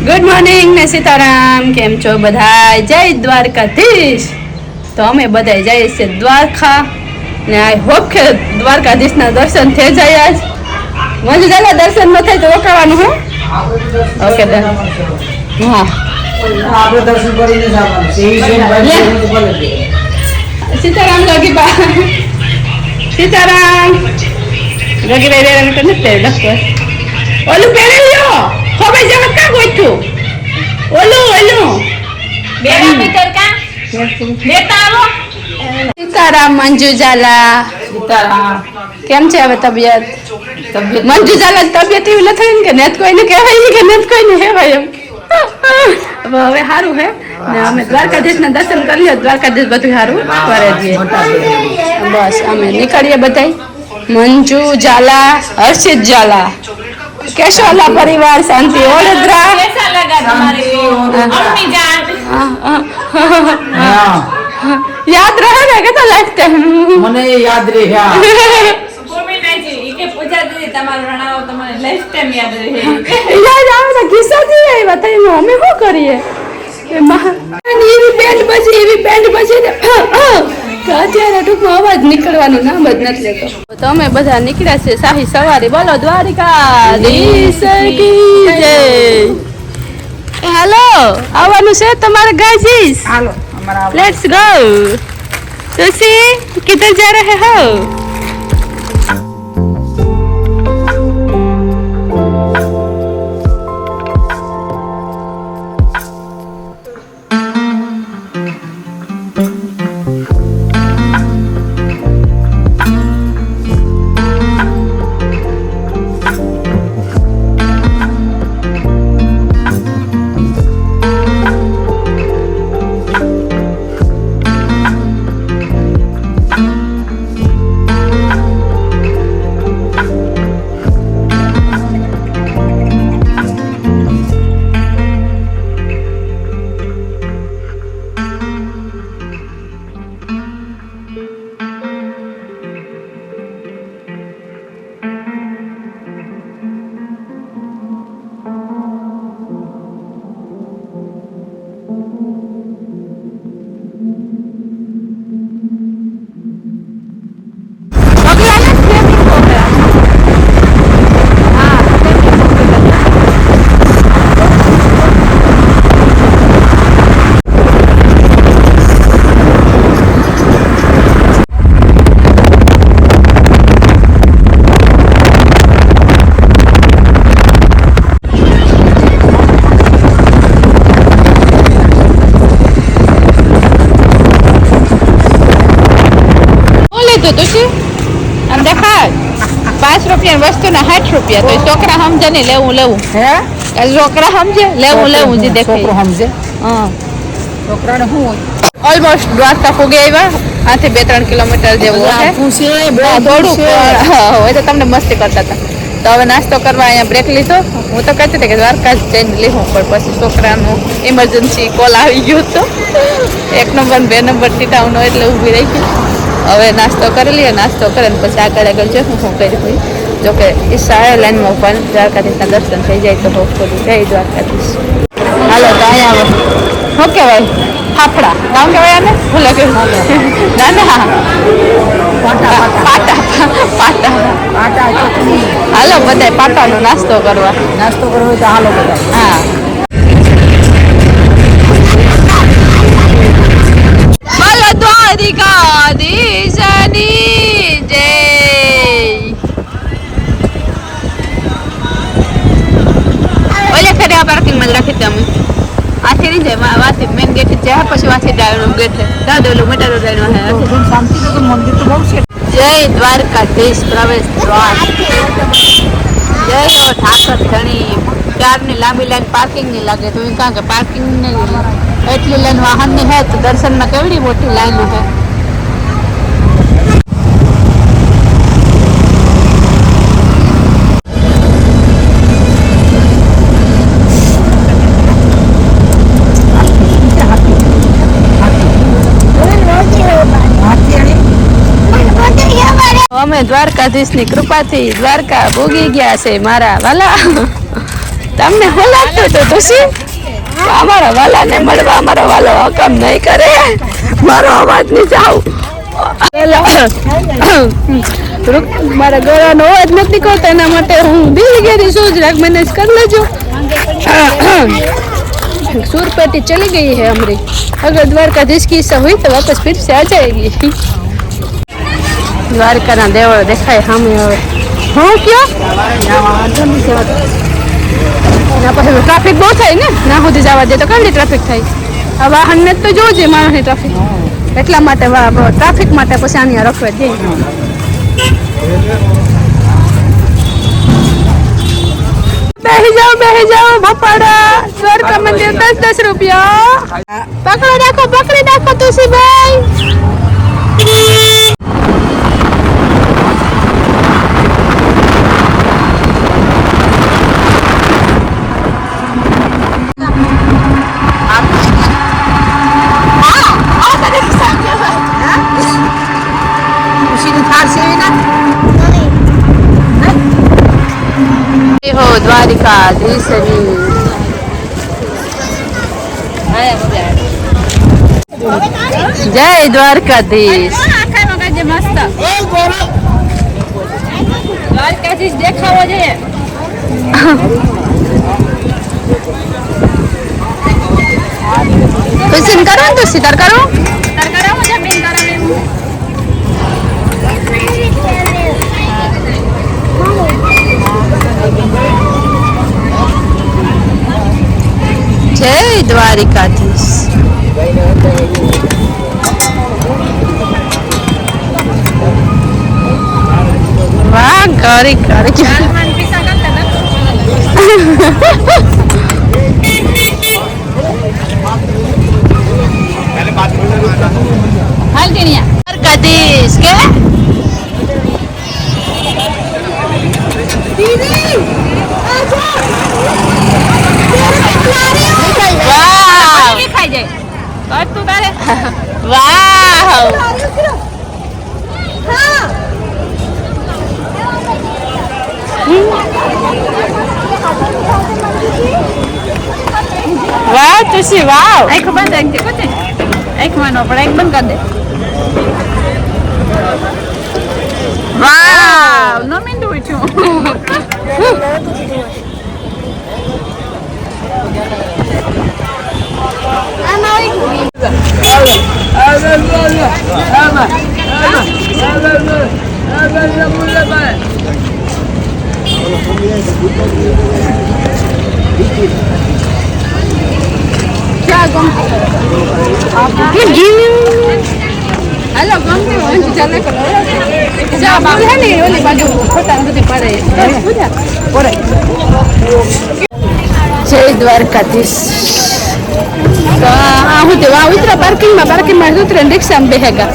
Good morning ને સીતારામ. કેમ છો બધા? જય દ્વારકાધીશ. તો અમે બધા જઈએ છીએ દ્વારકા ને આઈ હોપ કે દ્વારકાધીશના દર્શન થઈ જાય. આજ મંજુ દાદા દર્શન ન થાય તો રોકાવાનું. હે ઓકે ડન. હા આપણે દર્શન કરીને જવાનું. સીતારામ ગગીબા. સીતારામ ગગીબા રે નથી ડક્ટર ઓલું પહેરી લ્યો. હવે જમત કા ગોઠું ઓલું બેડા મીટર કા લેતા આવો. સીતારામ મંજુ ઝાલા. સીતારામ કેમ છે હવે તબિયત? મંજુ ઝાલા તબિયત એવી નથી ને કે નેત કોઈને કહેવાય કે નેત કોઈને કહેવાય એમ. હવે સારું હે ને અમે દ્વારકાધીશના દર્શન કરી લ્યો. દ્વારકાધીશ બધું સારું કરે છે. બસ અમે નીકળીએ બધાય. મંજુ ઝાલા, હર્ષિત ઝાલા, કેશોલા પરિવાર, શાંતિ વડોદરા. યાદ રહે ને કે તો લાઈફ ટાઈમ મને યાદ રહે. યાદ આવે ને કિસ્સાથી આવ્યા થઈ અમે શું કરીએ. એવી બેન્ડ બજી ને અત્યારે ટૂંકમાં અવાજ નીકળવાનું નામ જ નથી લેતો. તો અમે બધા નીકળ્યા છે શાહી સવારી. બોલો દ્વારિકાધીશ કી જય. હાલો આવવાનું છે તમારે ગાજીસ? હાલો લેટ્સ ગો. સુશી કિધર જા રહે હો? આમ દેખાય 5 રૂપિયા વસ્તુ ના 60 રૂપિયા. તો છોકરા સમજે ને લેવું હે છોકરા સમજે લેવું જે દેખાય છોકરો સમજે. હા છોકરાને શું હોય. ઓલમોસ્ટ દ્વારકા પૂગી આવ્યા. આથી 2-3 કિલોમીટર જેવું છે. થોડુંક હોય તો તમને મસ્તી કરતા હતા. તો હવે નાસ્તો કરવા અહીંયા બ્રેક લીધો. હું તો કહેતી હતી કે દ્વારકા જઈને લેવું પણ પછી છોકરાનું ઇમરજન્સી કોલ આવી ગયો હતો. 1 નંબર 2 નંબર ટીટાવનો એટલે ઊભી રહી ગઈ. હવે નાસ્તો કરી લઈએ. નાસ્તો કરીને પછી આગળ જો હું કરી હોય. જોકે ઈચ્છા લાઈનમાં પણ દ્વારકાધીશના દર્શન થઈ જાય તો હોપફુલી જય દ્વારકાધીશ. હાલો તો અહીંયા શું કહેવાય ફાફડા કામ કહેવાય આને ભૂલે કે ના પાટા હાલો બધા પાટાનો નાસ્તો કરવા હોય તો હાલો બધા. હા દ્વારિકાધીશની જય. ઓલે ફેરે આ પાર્કિંગમાં જ રાખી દે. અમે આથી નહીં જાય વાથી મેન ગેટ જાય પછી વાથી ડાયનો ગેટ દાદો ઓલું મેટાડો ડાયનો હે શાંતિ તો મંદિર તો બહુ છે. જય દ્વારકાધીશ પ્રવેશ દ્વાર. જય હો ઠાકર ધણી. ચારની લાંબી લાઈન પાર્કિંગની લાગે તો કારણ કે પાર્કિંગ એટલી લાઈન વાહનની હે તો દર્શનમાં કેવડી મોટી લાઈન હે. અમે દ્વારકાધીશની કૃપાથી દ્વારકા ભોગી ગયા છે મારા વાલા. તમને શું લાગતું હતું તુસી અમારા વાલાને મળવા અમારો વાલો હકમ નહીં કરે મારો અવાજ નહીં જાવ મારા ગળાનો અવાજ નથી નીકળતો એના માટે હું બીજી ગેરી છું જરાક મેનેજ કરી લેજો सूरपेटी चली गई है हमारी अगर द्वारकाधीश की इच्छा हुई तो वापस फिर से आ जाएगी द्वारका ना देवल देखाय हमें હવે હું ક્યાં ના પછી ટ્રાફિક બહુ થાય ને ના સુધી જવા દે તો કેટલી ટ્રાફિક થાય આ વાહનને તો જોજે માણસની ટ્રાફિક એટલા માટે ટ્રાફિક માટે પછી આની રખવા દે બેહી જાઓ ભપાડા દ્વારકા મંદિર 10 રૂપિયા પકડી રાખો તુસી ભાઈ દ્વારિકાધીશની જય દ્વારકાધીશ દ્વારકાધીશ દેખાવો જોઈએ ક્વેશ્ચન કરો તો સિતાર કરો જય દ્વારિકાધીશ વાહ કરી દ્વારકાધીશ કે વાહ તુસી વાહ આંખ બંધ રાખજે કોતે આંખ માં નો પડે આંખ બંધ કર દે વાહ નો મીંડું છું क्या हेलो गमती हो चले जा बाबू है नहीं ओली बाजू फोटा बધી પડે ઓરે જય દ્વારકાધીશ હું તે વા ઉતરા પાર્કિંગમાં ઉતરે રિક્ષામાં બેહેગા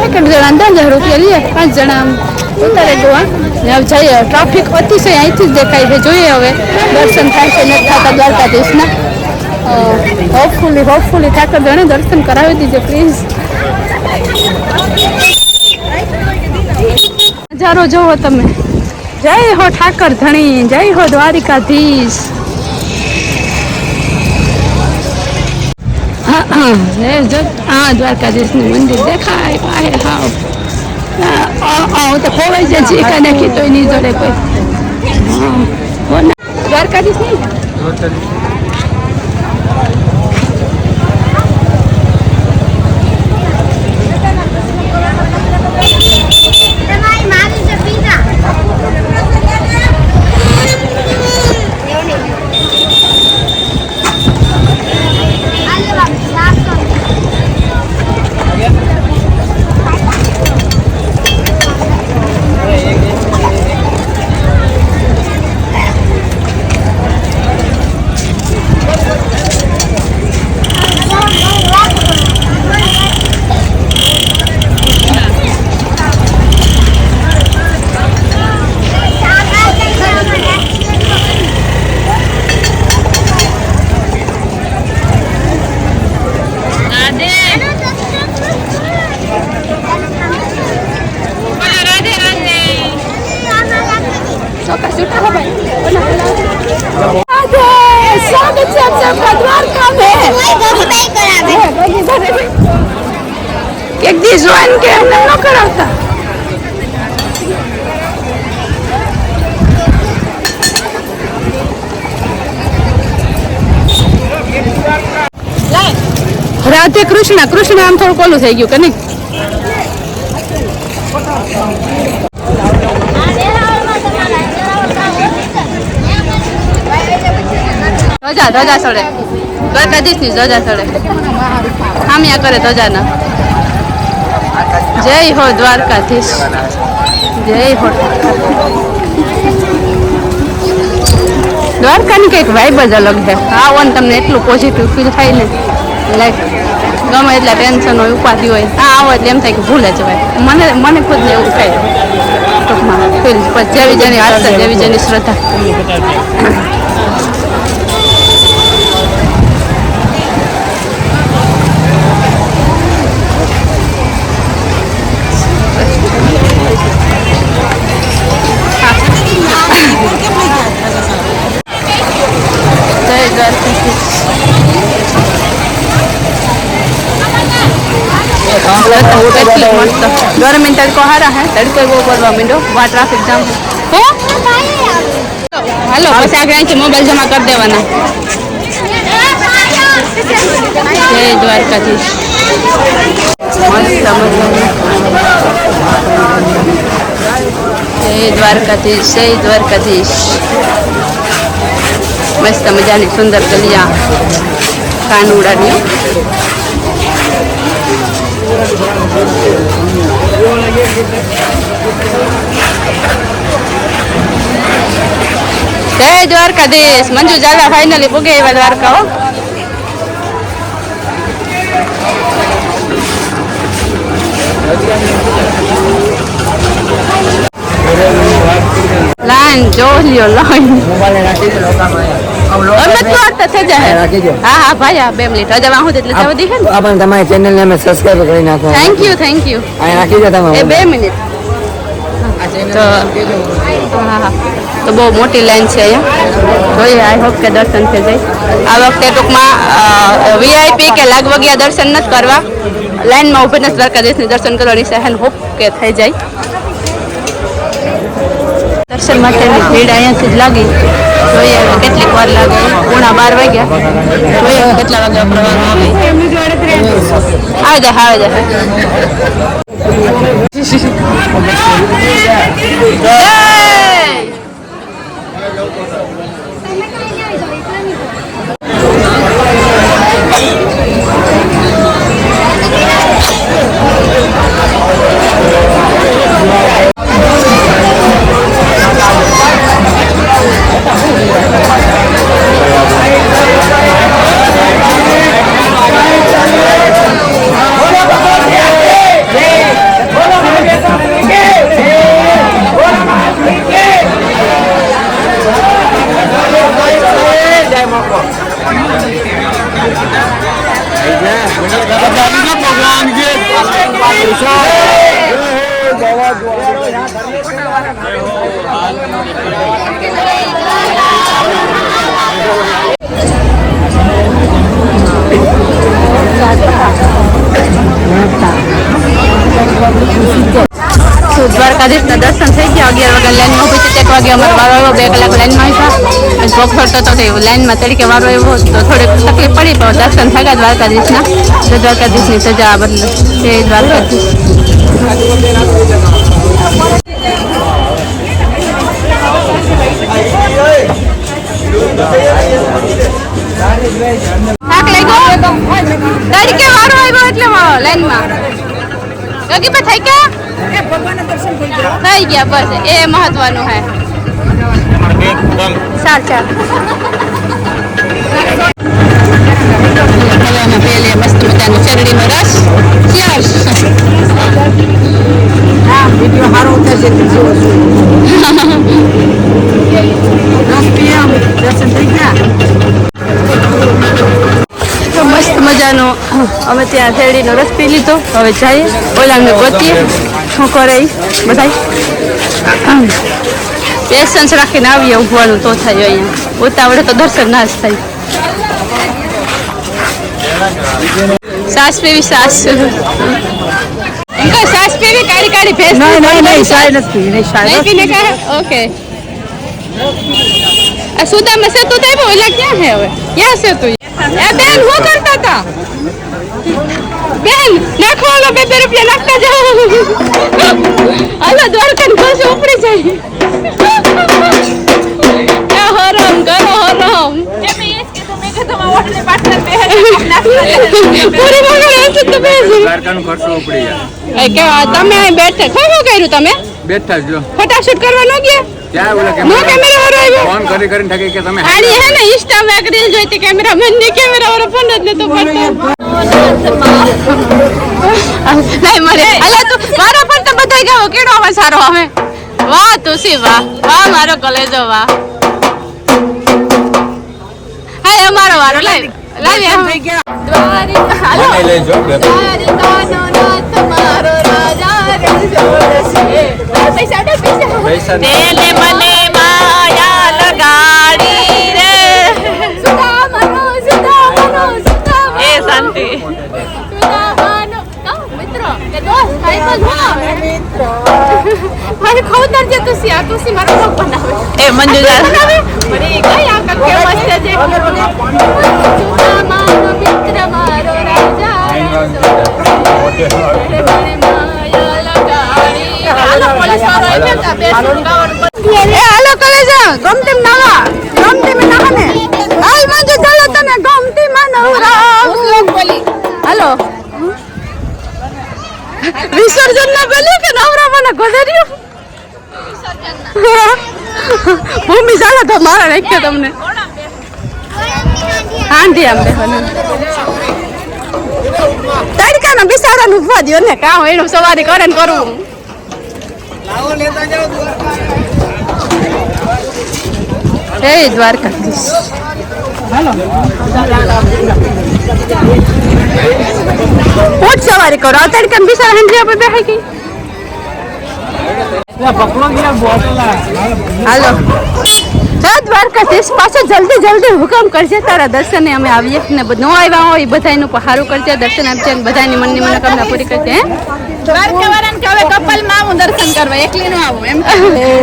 એક જણા 10,000 રૂપિયા લે 5 જણા ઉતારે ગોવા હવે જઈએ ટ્રાફિક અતિશય અહીંથી જ દેખાય છે જોઈએ હવે દર્શન થાય છે નથી થતા દ્વારકાધીશના હોપફુલી ઠાકર ધણે દર્શન કરાવી દીજે પ્લીઝ નજારો જોવો તમે જય હો ઠાકર ધણી જય હો દ્વારિકાધીશ હા દ્વારકાધીશનું મંદિર દેખાય પાહે હાવ તો ખોવાઈ જાય છે કાને કીધું નહીં જોડે કોઈ દ્વારકાધીશ નહીં લેડીઝ હોય ને કે એમને ન કરાવતા. રાધે કૃષ્ણ કૃષ્ણ આમ થોડું કોલું થઈ ગયું કે નહીં. ધજા ધજા ચડે દ્વારકાધીશની ધજા ચડે ખામિયા કરે ધજાના. જય હો દ્વારકાધીશ, જય હો. દ્વારકાની કંઈક વાઇબ જ અલગ છે. આવો ને તમને એટલું પોઝિટિવ ફીલ થાય ને, લાઈક ગમે એટલા ટેન્શન હોય ઉપાધિ હોય આવો એટલે એમ થાય કે ભૂલે જવાય. મને ખુદ ને એવું થાય ટૂંકમાં ફીલ. જેવી જેની આસ્થા જેવી જેની શ્રદ્ધા. गर्मी तड़को हारा है, तड़को वो बोलवा मिलो वहाँ ट्राफिक जाम है. हेलो बस आगे से मोबाइल जमा कर देवाना. जय द्वारकाधीश. जय द्वारकाधीश, जय द्वारकाधीश. मस्त मजानी सुंदर गलिया कानूडानी. जय द्वारकाधीश. मंजू जाला फाइनली पुगे एवा द्वारका हो. लाइन जो लियो लाइन હા હા ભાઈ આ 2 મિનિટ હજુ હું એટલે જવા દીધે ને આપણે તમારી ચેનલ ને અમે સબસ્ક્રાઇબ કરી નાખો. થેન્ક યુ આ રાખી દો તમે. એ 2 મિનિટ તો હા તો બહુ મોટી લાઈન છે અહીંયા. જોઈએ આઈ હોપ કે દર્શન થઈ જાય. આ વખતે ટૂંકમાં વીઆઈપી કે લાગવગિયા દર્શન નથી કરવા, લાઈનમાં ઊભીને દ્વારકાધીશની દર્શન કરવાની છે. હોપ કે થઈ જાય. દર્શન માટેની ભીડ અહીંયાથી જ લાગી. જોઈએ કેટલીક વાર લાગે. 11:30 વાગ્યા. જોઈએ કેટલા વાગ્યા પ્રવાહ આવે જાય. દ્વારકાધીશના દર્શન થઈ ગયા. 11 વાગે લાઈનમાં ઉભી હતી. 1 વાગે અમારો વારો આવ્યો. 2 કલાક લાઈનમાં આવ્યા. ભોગ છોડતો તો લાઈનમાં તરીકે વારો આવ્યો તો થોડીક તકલીફ પડી, પણ દર્શન થયા દ્વારકાધીશના. દ્વારકાધીશની સજા બદલે જય દ્વારકાધીશ. થાક લાગ્યો તરીકે વારો આવ્યો એટલે લાઈનમાં યોગી પર થઈ ગયા. થઈ ગયા બસ એ મહત્વનું હે. સાચા પેલે મસ્ત મજાનો ચરડીનો રસ. ચીયર્સ. હા વિડિયો સારો થશે. દર્શન થઈ ગયા. મસ્ત મજાનો અમે ત્યાં શેરડીનો રસ પી લીધો. હવે જઈએ ઓલાને ગોતીએ શું કરે બધા. પેશન્સ રાખીને આવીએ. ઊભવાનું તો થાય. અહીંયા ઉતાવળે તો દર્શન ના જ થાય. સાસ પીવી સાસ. तुम्हारी फेस नहीं चाय नहीं नहीं पीने का है ओके सुधा में से तो दे बोला क्या है वो क्या से तू ए बहन वो करता था बहन नाखो वाला 2 रुपया नाखता जाओ अल्लाह द्वारका को से ऊपर जाए क्या हराम करो हराम પૂરી મગર હશે તો બેસી દ્વારકાનું ખર્ચો ઉપડી જાય એ કે તમે અહીં બેઠે ખોખો કર્યું તમે બેઠા જ જો ફોટોશૂટ કરવા ન ગયા ક્યાં ઓલા નો કેમેરા વાળો આવ્યો ફોન કરીને થકી કે તમે આડી હે ને ઇન્સ્ટા માં રીલ જોઈતી કેમેરામેન ને કેમેરા વાળો ફોન જ નતો પડતો નહીં મરે અલા તું મારો પણ તો બધાઈ ગયો કેડો આવે સારો આવે વાહ તુસી વાહ વાહ મારો કલેજો વાહ હાય અમારો વારો લાવી લાવી હાલો મને લઈ જો દ્વારિકાનો નાથ મારો રાજા રણછોડ છે પૈસા પૈસા દેલે મને માયા લગાડી રે સુધા મનો એ શાંતિ સુધા મનો કામ મિત્રો કે દોસ્ત ભાઈ બોલ મિત્રો મારે ખોતર જે તુસી મારો બ્લોગ બનાવે એ મંજુદાર બનાવે મને કઈ આ કે મસ્ત છે સુધા મનો મિત્ર મારો રાજા રણછોડ મને માયા લગાડી હાલો પોલીસ વાળો આવી ગયા બેસું ગાવર એ હાલો કોલેજ ગમતી નવા ગમતી મે નહને હાલ મંજુ ચાલો તને ગમતી માં નવરા બોલી હાલો વિસર્જન ના બોલ્યું કે નવરા મને ગોદર્યું ભૂમિ ચાલો તો મારા રાખ્યો તમને આંધી આમ બેહવાનું તડકાનો બિસારાનું ઉભા દ્યો ને કામ એનું સવારી કરે ને કરવું હે દ્વારકાધીશ ઊંટ સવારી કરો આ તડકા બિસારા હંજી આપણે બેહી ગઈ હાલો દ્વારકાધીશ પાછો જલ્દી હુકમ કરજે તારા દર્શને અમે આવીએ ને ન આવ્યા હોય બધાનું સારું કરજે દર્શન આપજે ને બધાની મનની મનોકામના પૂરી કરજે દ્વારકાવાળાને કે હવે કપલમાં આવું દર્શન કરવા એકલી ન આવું એમ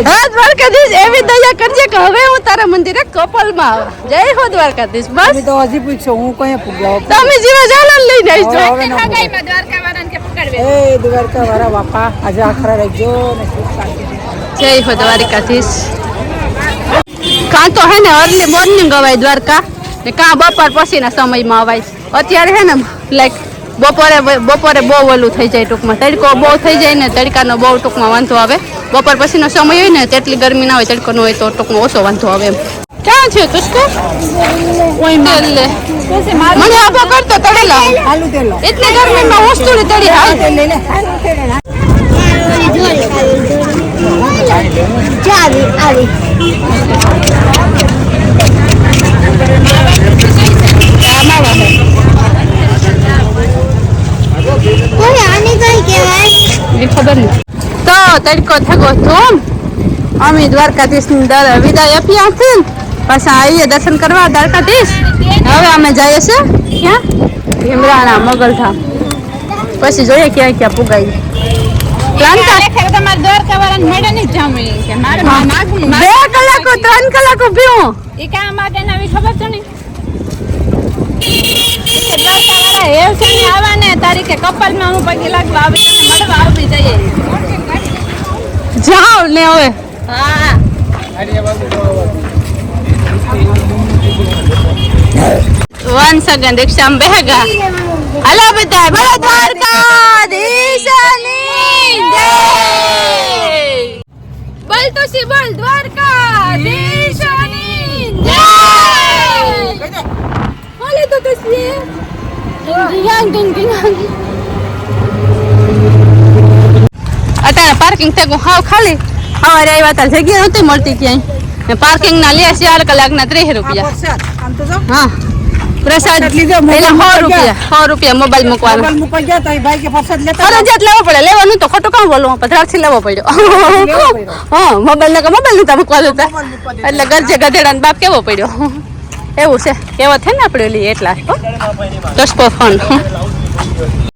હા દ્વારકાધીશ એવી દયા કરજે કે હવે હું તારા મંદિરે કપલમાં આવું જય હો દ્વારકાધીશ બસ તો હજી પૂછો હું કઈ પૂગ્યો તમે જીવા જાલન લઈને આવજો દ્વારકાવાળાને કે પકડવે એ દ્વારકા વાળા બાપા આજે આખરા રાખજો ને સુખ શાંતિ જય હો દ્વારકાધીશ કાં તો હે ને અર્લી મોર્નિંગ અવાય દ્વારકા ને કાં બપોર પછીના સમયમાં અવાય અત્યારે હે ને લાઈક બપોરે બહુ ઓલું થઈ જાય ટૂંકમાં તડકો બહુ થઈ જાય ને તડકાનો બહુ ટૂંકમાં વાંધો આવે બપોર પછીનો સમય હોય ને તેટલી ગરમી ના હોય તડકો ન હોય તો ટૂંકમાં ઓછો વાંધો આવે એમ ક્યાં છે તુસ્કો મને આબો કરતો તળેલા આલુ તેલ લો એટલી ગરમીમાં વસ્તુ તળી હાલ તેલ લઈ લે ચાલી આવી કોઈ આની કઈ કહેવાય એ ખબર નહીં તો તડકો થયો ધૂમ અમે દ્વારકાધીશની વિદાય આપી હતી પાછા આવીએ દર્શન કરવા દ્વારકાધીશ હવે અમે જઈએ છે ક્યાં ભીમરાણા મોગલધામ પછી જોઈએ ક્યાં ક્યાં પુગાઈ તમારે દ્વારકાવાળાને મેળે નહીં જામવી કે મારે માગું 2 કલાકો 3 કલાકો ઊભી હું એ કામ માટે નવી ખબર છે ને દ્વારકાવાળા હેવ છે ને આવવાને તારીખે કપલમાં હું પગે લાગવા આવી અને મળવા આવી જઈએ જાઓ ને હવે હા વન્સ અગેન રિક્ષામાં બેહગા હાલો બધા બોલો દ્વારકાધીશની જય બોલ તો સી બોલ દ્વારકાધીશની જય બોલે તો સી અત્યારે પાર્કિંગ થયું હાવ ખાલી સવારે આવ્યા હતા જગ્યા નહોતી મળતી ક્યાંય પાર્કિંગ ના લે 4 કલાકના 30 રૂપિયા આમ તો જો હા પ્રસાદ લીધો, પેલા મોબાઈલ 100 રૂપિયા મોબાઈલ મૂકવાનો મોબાઈલ મૂકવા ગયા તો એ ભાઈ કે પ્રસાદ લેતા ફરજિયાત લેવો પડે લેવાનું તો ખોટું કામ બોલવું પધારથી લેવો પડ્યો હા મોબાઈલ ને મોબાઈલ નતા મૂકવા દેતા એટલે ગરજે ગધેડાનો બાપ કેવો પડ્યો એવું છે કેવો થાય ને આપણે એટલા ટસ્કો ફોન